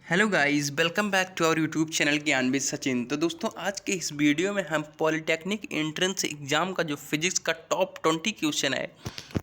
Hello guys, welcome back to our YouTube channel Gyan with Sachin. तो दोस्तों, आज के इस वीडियो में हम पॉलिटेक्निक एंट्रेंस एग्ज़ाम का जो फिजिक्स का टॉप 20 क्वेश्चन है,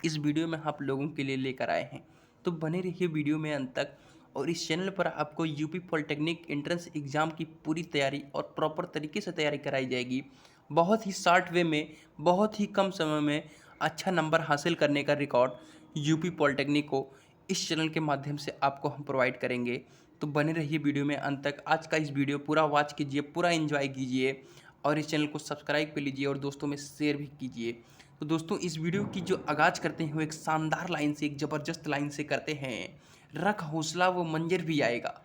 इस वीडियो में आप लोगों के लिए लेकर आए हैं। तो बने रहिए वीडियो में अंत तक। और इस चैनल पर आपको यूपी पॉलिटेक्निक एंट्रेंस एग्ज़ाम की पूरी तैयारी और प्रॉपर तरीके से तैयारी कराई जाएगी। बहुत ही शॉर्ट वे में, बहुत ही कम समय में अच्छा नंबर हासिल करने का रिकॉर्ड यूपी पॉलिटेक्निक को इस चैनल के माध्यम से आपको हम प्रोवाइड करेंगे। तो बने रहिए वीडियो में अंत तक। आज का इस वीडियो पूरा वॉच कीजिए, पूरा एंजॉय कीजिए और इस चैनल को सब्सक्राइब कर लीजिए और दोस्तों में शेयर भी कीजिए। तो दोस्तों, इस वीडियो की जो आगाज़ करते हैं वो एक शानदार लाइन से, एक ज़बरदस्त लाइन से करते हैं। रख हौसला वो मंजर भी आएगा,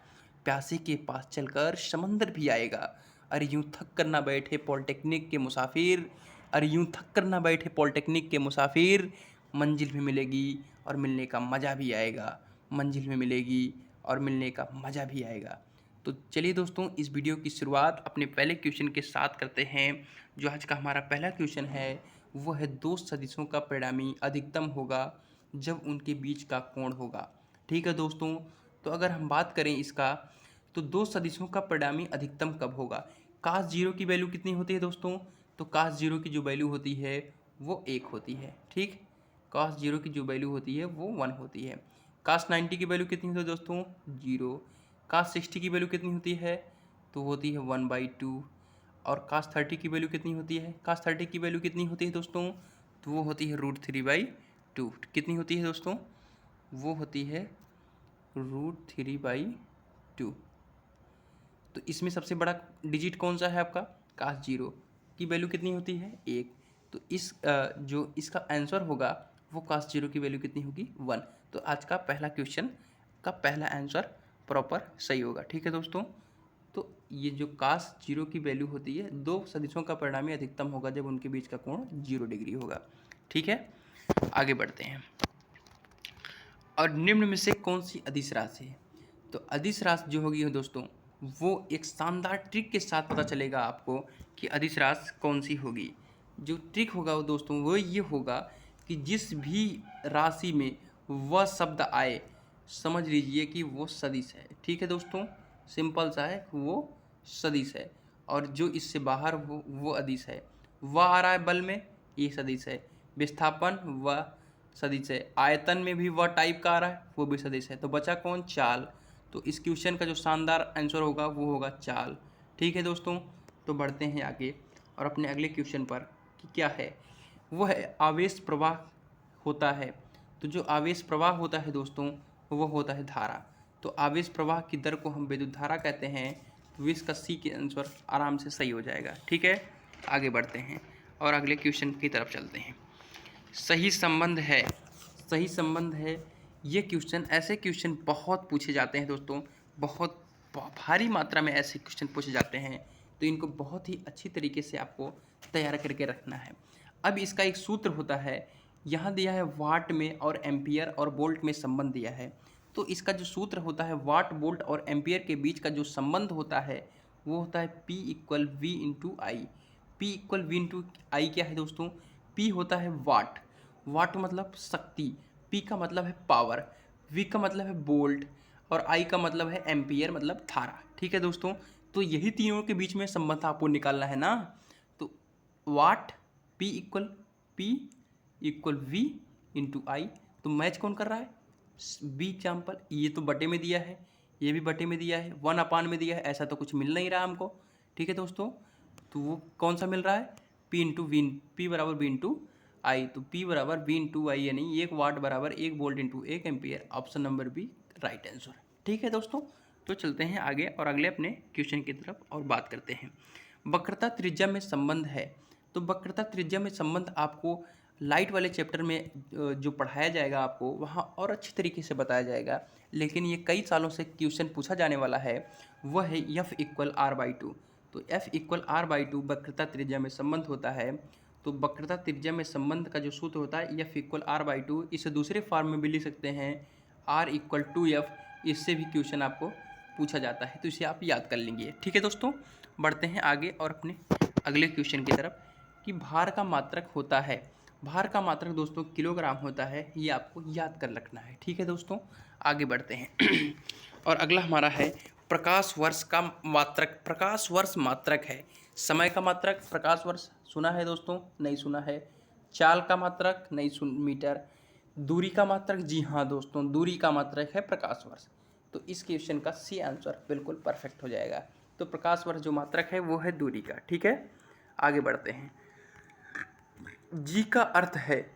प्यासे के पास चलकर समंदर भी आएगा। अरे यूं थक कर ना बैठे पॉलिटेक्निक के मुसाफिर, अरे यूं थक कर ना बैठे पॉलिटेक्निक के मुसाफिर, मंजिल भी मिलेगी और मिलने का मज़ा भी आएगा। मंजिल भी मिलेगी और मिलने का मज़ा भी आएगा। तो चलिए दोस्तों, इस वीडियो की शुरुआत अपने पहले क्वेश्चन के साथ करते हैं। जो आज का हमारा पहला क्वेश्चन है वो है, दो सदिशों का परिणामी अधिकतम होगा जब उनके बीच का कोण होगा। ठीक है दोस्तों, तो अगर हम बात करें इसका, तो दो सदिशों का परिणामी अधिकतम कब होगा। काश जीरो की वैल्यू कितनी होती है दोस्तों? तो काश जीरो की जो वैल्यू होती है वो 1 होती है। ठीक, काश जीरो की जो वैल्यू होती है वो 1 होती है। काश 90 की वैल्यू कितनी होती है दोस्तों? 0। काश 60 की वैल्यू कितनी होती है? तो होती है 1/2। और काश 30 की वैल्यू कितनी होती है? काश 30 की वैल्यू कितनी होती है दोस्तों? तो वो होती है √3/2। कितनी होती है दोस्तों? वो होती है √3/2। तो इसमें सबसे बड़ा डिजिट कौन सा है आपका? काश जीरो की वैल्यू कितनी होती है? 1। तो जो इसका आंसर होगा वो काश जीरो की वैल्यू कितनी होगी? 1। तो आज का पहला क्वेश्चन का पहला आंसर प्रॉपर सही होगा। ठीक है दोस्तों, तो ये जो काश जीरो की वैल्यू होती है, दो सदिशों का परिणामी अधिकतम होगा जब उनके बीच का कोण 0 डिग्री होगा। ठीक है, आगे बढ़ते हैं। और निम्न में से कौन सी अदिश राशि है? तो अदिश राशि जो होगी दोस्तों, वो एक शानदार ट्रिक के साथ पता चलेगा आपको कि अदिश राशि कौन सी होगी। जो ट्रिक होगा वो दोस्तों वो ये होगा कि जिस भी राशि में वह शब्द आए, समझ लीजिए कि वो सदिश है। ठीक है दोस्तों, सिंपल सा है, वो सदिश है। और जो इससे बाहर हो वो अदिश है। वह आ रहा है बल में, ये सदिश है। विस्थापन वह सदिश है। आयतन में भी वह टाइप का आ रहा है, वो भी सदिश है। तो बचा कौन? चाल। तो इस क्वेश्चन का जो शानदार आंसर होगा वो होगा चाल। ठीक है दोस्तों, तो बढ़ते हैं आगे और अपने अगले क्वेश्चन पर कि क्या है। वो है आवेश प्रवाह होता है। तो जो आवेश प्रवाह होता है दोस्तों वो होता है धारा। तो आवेश प्रवाह की दर को हम विद्युत धारा कहते हैं। तो इसका सी के आंसर आराम से सही हो जाएगा। ठीक है, आगे बढ़ते हैं और अगले क्वेश्चन की तरफ चलते हैं। सही संबंध है, सही संबंध है। ये क्वेश्चन, ऐसे क्वेश्चन बहुत पूछे जाते हैं दोस्तों, बहुत भारी मात्रा में ऐसे क्वेश्चन पूछे जाते हैं। तो इनको बहुत ही अच्छी तरीके से आपको तैयार करके रखना है। अब इसका एक सूत्र होता है, यहाँ दिया है वाट में और एम्पियर और वोल्ट में संबंध दिया है। तो इसका जो सूत्र होता है, वाट वोल्ट और एम्पियर के बीच का जो संबंध होता है वो होता है P = V × I। P = V × I क्या है दोस्तों? P होता है वाट, वाट मतलब शक्ति, P का मतलब है पावर, V का मतलब है वोल्ट और I का मतलब है एम्पियर मतलब धारा। ठीक है दोस्तों, तो यही तीनों के बीच में संबंध आपको निकालना है ना। तो वाट P = V × I। तो मैच कौन कर रहा है? B example. ये तो बटे में दिया है, ये भी बटे में दिया है, 1/, में दिया है, ऐसा तो कुछ मिल नहीं रहा हमको। ठीक है दोस्तों, तो वो कौन सा मिल रहा है? P = V × I। तो P = V × I, यानी 1 वाट बराबर 1 volt × 1 ampere. Option number B right answer. ठीक है दोस्तों, तो चलते हैं आगे और अगले अपने क्वेश्चन की तरफ और बात करते हैं। वक्रता त्रिज्या में संबंध है। तो वक्रता त्रिज्या में संबंध आपको लाइट वाले चैप्टर में जो पढ़ाया जाएगा आपको वहाँ और अच्छी तरीके से बताया जाएगा। लेकिन ये कई सालों से क्वेश्चन पूछा जाने वाला है, वह है F = R/2। तो F = R/2 वक्रता त्रिज्या में संबंध होता है। तो वक्रता त्रिज्या में संबंध का जो सूत्र होता है F = R/2, इसे दूसरे फॉर्म में भी लिख सकते हैं R = F। इससे भी क्वेश्चन आपको पूछा जाता है, तो इसे आप याद कर लेंगे। ठीक है दोस्तों, बढ़ते हैं आगे और अपने अगले क्वेश्चन की तरफ कि भार का मात्रक होता है। भार का मात्रक दोस्तों किलोग्राम होता है, ये आपको याद कर रखना है। ठीक है दोस्तों, आगे बढ़ते हैं और अगला हमारा है प्रकाश वर्ष का मात्रक, प्रकाश वर्ष मात्रक है। समय का मात्रक प्रकाश वर्ष सुना है दोस्तों? नहीं सुना है। चाल का मात्रक नहीं सुन, मीटर। दूरी का मात्रक, जी हाँ दोस्तों, दूरी का मात्रक है प्रकाश वर्ष। तो इस क्वेश्चन का सी आंसर बिल्कुल परफेक्ट हो जाएगा। तो प्रकाश वर्ष जो मात्रक है वो है दूरी का। ठीक है, आगे बढ़ते हैं। जी का अर्थ है,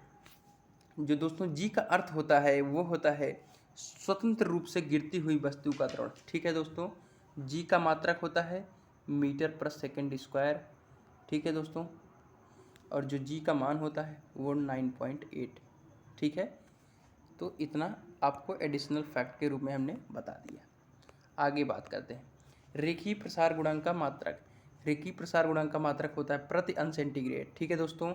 जो दोस्तों जी का अर्थ होता है वो होता है स्वतंत्र रूप से गिरती हुई वस्तु का त्वरण। ठीक है दोस्तों, जी का मात्रक होता है मीटर पर सेकंड स्क्वायर। ठीक है दोस्तों, और जो जी का मान होता है वो 9.8। ठीक है, तो इतना आपको एडिशनल फैक्ट के रूप में हमने बता दिया। आगे बात करते हैं रेखीय प्रसार गुणांक का मात्रक। रेखीय प्रसार गुणांक का मात्रक होता है प्रति अंश सेंटीग्रेड। ठीक है दोस्तों,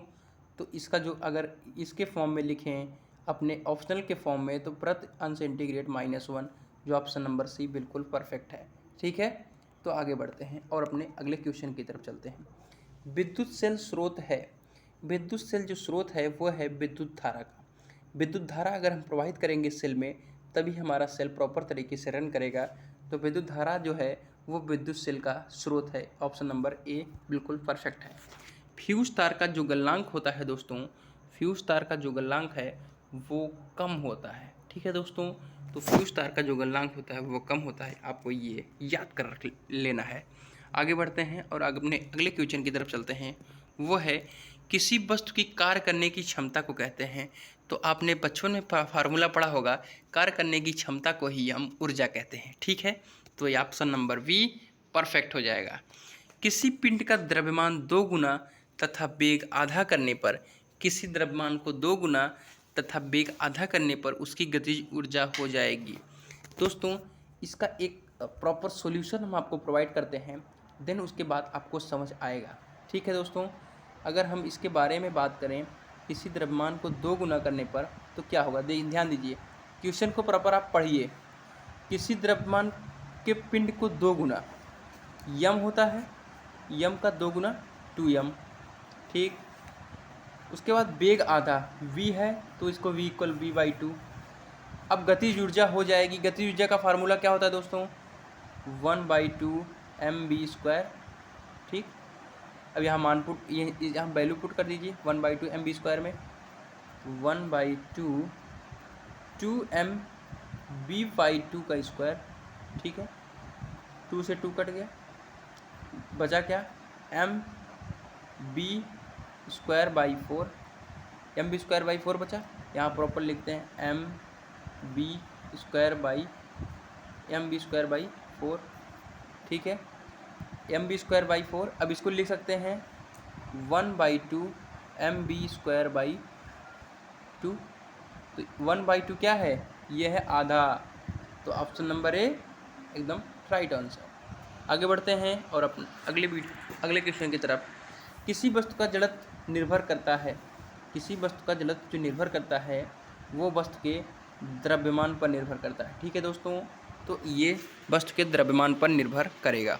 तो इसका जो अगर इसके फॉर्म में लिखें अपने ऑप्शनल के फॉर्म में, तो प्रति अंश सेंटीग्रेड -1, जो ऑप्शन नंबर सी बिल्कुल परफेक्ट है। ठीक है, तो आगे बढ़ते हैं और अपने अगले क्वेश्चन की तरफ चलते हैं। विद्युत सेल स्रोत है, विद्युत सेल जो स्रोत है वो है विद्युत धारा का। विद्युत धारा अगर हम प्रवाहित करेंगे सेल में, तभी हमारा सेल प्रॉपर तरीके से रन करेगा। तो विद्युत धारा जो है वो विद्युत सेल का स्रोत है। ऑप्शन नंबर ए बिल्कुल परफेक्ट है। फ्यूज तार का जो गलनांक होता है दोस्तों, फ्यूज तार का जो गलनांक है वो कम होता है। ठीक है दोस्तों, तो फ्यूज तार का जो गलनांक होता है वो कम होता है, आपको ये याद कर रख लेना है। आगे बढ़ते हैं और अपने अगले क्वेश्चन की तरफ चलते हैं। वो है किसी वस्तु की कार्य करने की क्षमता को कहते हैं। तो आपने बचपन में फार्मूला पढ़ा होगा, कार्य करने की क्षमता को ही हम ऊर्जा कहते हैं। ठीक है, तो ये ऑप्शन नंबर बी परफेक्ट हो जाएगा। किसी पिंड का द्रव्यमान 2 गुना तथा वेग आधा करने पर, किसी द्रव्यमान को 2 गुना तथा वेग आधा करने पर उसकी गतिज ऊर्जा हो जाएगी। दोस्तों, इसका एक प्रॉपर सॉल्यूशन हम आपको प्रोवाइड करते हैं, देन उसके बाद आपको समझ आएगा। ठीक है दोस्तों, अगर हम इसके बारे में बात करें, किसी द्रव्यमान को 2 गुना करने पर तो क्या होगा, ध्यान दीजिए, क्वेश्चन को प्रॉपर आप पढ़िए। किसी द्रव्यमान के पिंड को 2 गुना, यम होता है, यम का 2 गुना 2m। ठीक, उसके बाद वेग आधा, v है तो इसको v = v/2। अब गतिज ऊर्जा हो जाएगी। गतिज ऊर्जा का फार्मूला क्या होता है दोस्तों, 1/2 mv²। ठीक, अब यहाँ मान पुट, ये यहाँ वैल्यू पुट कर दीजिए 1/2 mv² में 1/2 2mv/2 का स्क्वायर। ठीक है, 2 से 2 कट गया, बचा क्या, mv²/4, mv²/4 बचा। यहाँ प्रॉपर लिखते हैं mv²/4। ठीक है, mv²/4। अब इसको लिख सकते हैं 1/2 mv²/2। तो 1/2 क्या है, ये है आधा। तो ऑप्शन नंबर ए एकदम राइट आंसर। आगे बढ़ते हैं और अपने अगले क्वेश्चन की तरफ। किसी वस्तु का जड़त्व निर्भर करता है, किसी वस्तु का जड़त्व जो निर्भर करता है वो वस्तु के द्रव्यमान पर निर्भर करता है। ठीक है दोस्तों, तो ये वस्तु के द्रव्यमान पर निर्भर करेगा।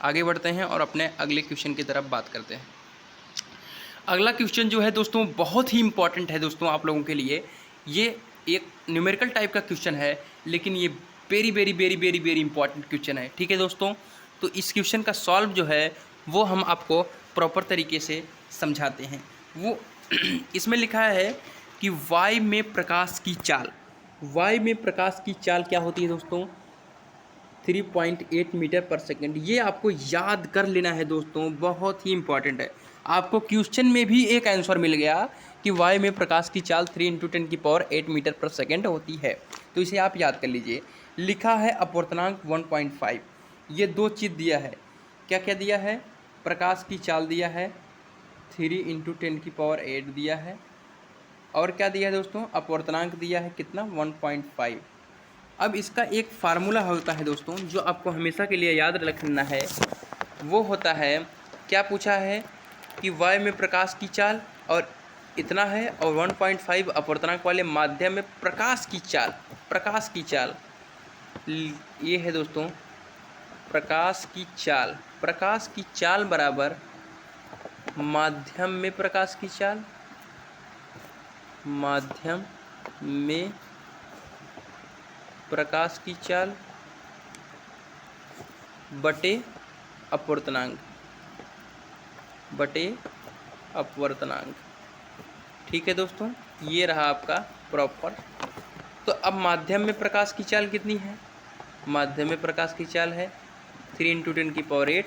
आगे बढ़ते हैं और अपने अगले क्वेश्चन की तरफ बात करते हैं। अगला क्वेश्चन जो है दोस्तों बहुत ही इंपॉर्टेंट है दोस्तों आप लोगों के लिए। ये एक न्यूमेरिकल टाइप का क्वेश्चन है, लेकिन ये very very very very very important question है। ठीक है दोस्तों, तो इस क्वेश्चन का सॉल्व जो है वो हम आपको प्रॉपर तरीके से समझाते हैं। वो इसमें लिखा है कि वायु में प्रकाश की चाल, वायु में प्रकाश की चाल क्या होती है दोस्तों, 3.8 मीटर पर सेकेंड। ये आपको याद कर लेना है दोस्तों, बहुत ही इंपॉर्टेंट है। आपको क्वेश्चन में भी एक आंसर मिल गया कि वायु में प्रकाश की चाल 3 × 10⁸ मीटर पर सेकेंड होती है। तो इसे आप याद कर लीजिए। लिखा है अपवर्तनांक 1.5। ये 2 चीज़ दिया है। क्या क्या दिया है, प्रकाश की चाल दिया है, 3 × 10⁸ दिया है, और क्या दिया है दोस्तों, अपवर्तनांक दिया है कितना, 1.5। अब इसका एक फार्मूला होता है दोस्तों जो आपको हमेशा के लिए याद रखना है। वो होता है, क्या पूछा है कि वायु में प्रकाश की चाल और इतना है, और 1.5 अपवर्तनांक वाले माध्यम में प्रकाश की चाल, प्रकाश की चाल ये है दोस्तों, प्रकाश की चाल, प्रकाश की चाल बराबर माध्यम में प्रकाश की चाल, माध्यम में प्रकाश की चाल बटे अपवर्तनांक बटे अपवर्तनांक। ठीक है दोस्तों, ये रहा आपका प्रॉपर। तो अब माध्यम में प्रकाश की चाल कितनी है? माध्यम में प्रकाश की चाल है 3 × 10⁸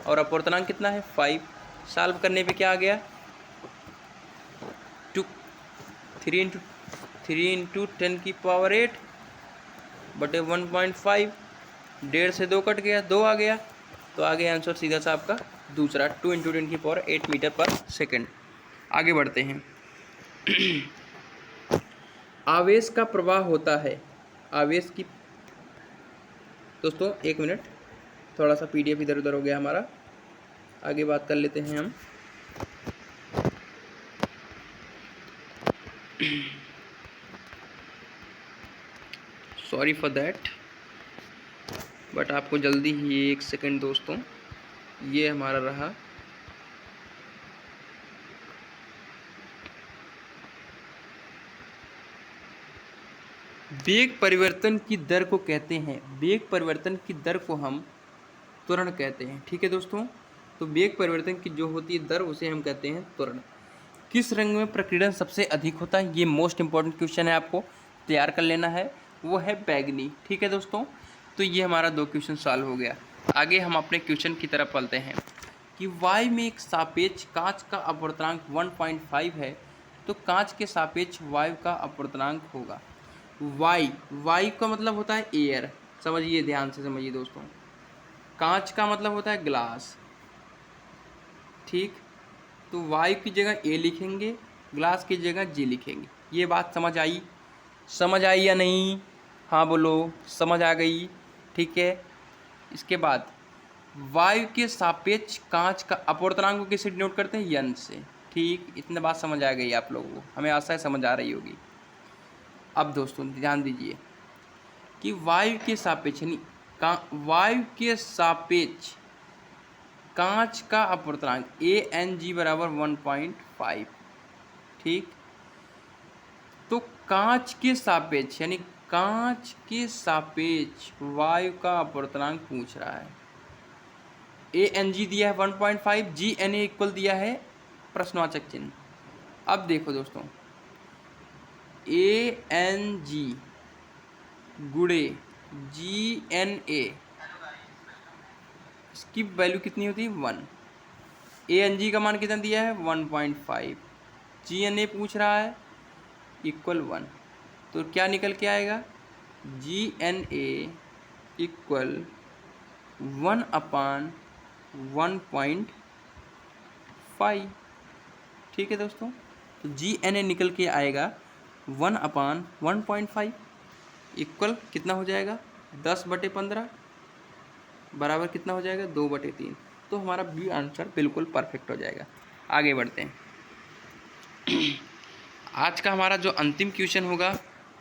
और अपवर्तनांक कितना है 5। सॉल्व करने पे क्या आ गया 3 × 10⁸ बटे 1.5। 1.5 से 2 कट गया, 2 आ गया, तो आ गया आंसर सीधा सा आपका दूसरा 2 × 10⁸ मीटर/सेकंड। आगे बढ़ते हैं। आवेश का प्रवाह होता है, आवेश की, दोस्तों 1 मिनट, थोड़ा सा PDF इधर उधर हो गया हमारा, आगे बात कर लेते हैं हम। सॉरी फॉर दैट, बट आपको जल्दी ही 1 सेकंड दोस्तों, ये हमारा रहा वेग परिवर्तन की दर को कहते हैं, वेग परिवर्तन की दर को हम त्वरण कहते हैं। ठीक है दोस्तों, तो वेग परिवर्तन की जो होती है दर उसे हम कहते हैं त्वरण। किस रंग में प्रकीर्णन सबसे अधिक होता है? ये मोस्ट इंपॉर्टेंट क्वेश्चन है, आपको तैयार कर लेना है, वो है बैगनी। ठीक है दोस्तों, तो ये हमारा 2 क्वेश्चन सॉल्व हो गया। आगे हम अपने क्वेश्चन की तरफ चलते हैं कि वायु में एक सापेक्ष कांच का अपवर्तनांक 1.5 है, तो कांच के सापेक्ष वायु का अपवर्तनांक होगा। वायु का मतलब होता है एयर, समझिए, ध्यान से समझिए दोस्तों। कांच का मतलब होता है ग्लास, ठीक, तो वायु की जगह ए लिखेंगे, ग्लास की जगह जी लिखेंगे। ये बात समझ आई? समझ आई या नहीं? हाँ बोलो, समझ आ गई? ठीक है। इसके बाद वायु के सापेक्ष कांच का अपवर्तनांक को कैसे डिनोट करते हैं? यन से। ठीक, इतने बात समझ आ गई आप लोगों को, हमें आशा है समझ आ रही होगी। अब दोस्तों ध्यान दीजिए कि वायु के सापेक्ष यानी वायु के सापेक्ष कांच का अपवर्तनांक ANG बराबर 1.5। ठीक, तो कांच के सापेक्ष यानी कांच के सापेक्ष वायु का अपवर्तनांक पूछ रहा है। ANG दिया है 1.5, GNA इक्वल दिया है प्रश्नवाचक चिन्ह। अब देखो दोस्तों, ANG गुणे GNA, इसकी वैल्यू कितनी होती है 1। ANG का मान कितना दिया है 1.5, GNA पूछ रहा है इक्वल 1, तो क्या निकल के आएगा GNA इक्वल 1/1.5। ठीक है दोस्तों, तो GNA निकल के आएगा 1/1.5 इक्वल कितना हो जाएगा 10/15 बराबर कितना हो जाएगा 2/3। तो हमारा बी आंसर बिल्कुल परफेक्ट हो जाएगा। आगे बढ़ते हैं। आज का हमारा जो अंतिम क्वेश्चन होगा,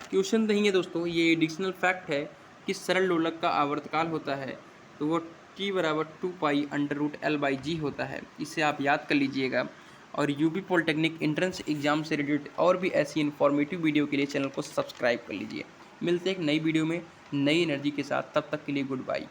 क्वेश्चन नहीं है दोस्तों, ये एडिशनल फैक्ट है कि सरल लोलक का आवर्तकाल होता है तो वो T बराबर 2π√L/G होता है। इसे आप याद कर लीजिएगा। और UP पॉलिटेक्निक एंट्रेंस एग्जाम से रिलेटेड और भी ऐसी इन्फॉर्मेटिव वीडियो के लिए चैनल को सब्सक्राइब कर लीजिए। मिलते हैं एक नई वीडियो में नई एनर्जी के साथ, तब तक के लिए गुड बाय।